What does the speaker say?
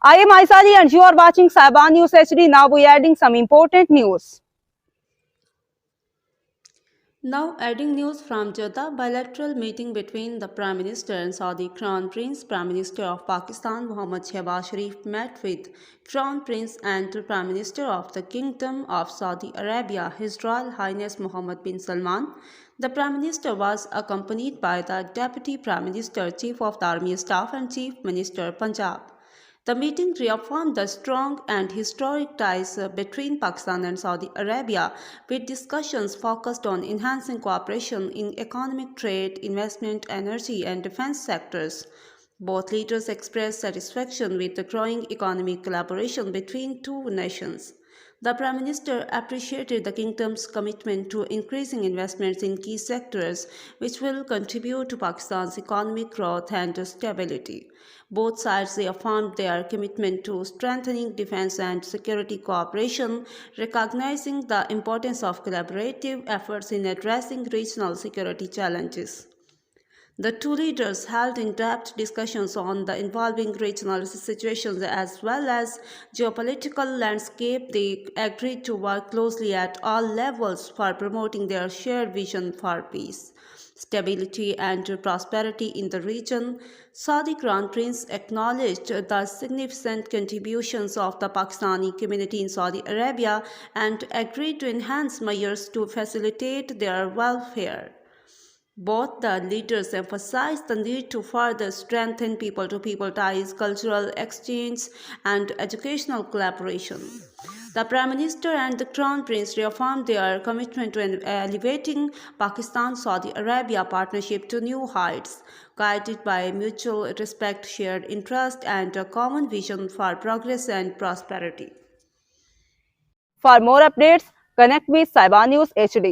I am Aisali and you are watching Shahbaz News HD. Now we are adding some important news. Now adding news from Jeddah, bilateral meeting between the Prime Minister and Saudi Crown Prince. Prime Minister of Pakistan Mohammad Sharif met with Crown Prince and Prime Minister of the Kingdom of Saudi Arabia, His Royal Highness Mohammed bin Salman. The Prime Minister was accompanied by the Deputy Prime Minister, Chief of the Army Staff and Chief Minister Punjab. The meeting reaffirmed the strong and historic ties between Pakistan and Saudi Arabia, with discussions focused on enhancing cooperation in economic, trade, investment, energy, and defense sectors. Both leaders expressed satisfaction with the growing economic collaboration between two nations. The Prime Minister appreciated the Kingdom's commitment to increasing investments in key sectors, which will contribute to Pakistan's economic growth and stability. Both sides reaffirmed their commitment to strengthening defense and security cooperation, recognizing the importance of collaborative efforts in addressing regional security challenges. The two leaders held in-depth discussions on the evolving regional situations as well as geopolitical landscape. They agreed to work closely at all levels for promoting their shared vision for peace, stability and prosperity in the region. Saudi Crown Prince acknowledged the significant contributions of the Pakistani community in Saudi Arabia and agreed to enhance measures to facilitate their welfare. Both the leaders emphasized the need to further strengthen people-to-people ties, cultural exchange, and educational collaboration. The Prime Minister and the Crown Prince reaffirmed their commitment to elevating Pakistan-Saudi Arabia partnership to new heights, guided by mutual respect, shared interest, and a common vision for progress and prosperity. For more updates, connect with Shahbaz News HD.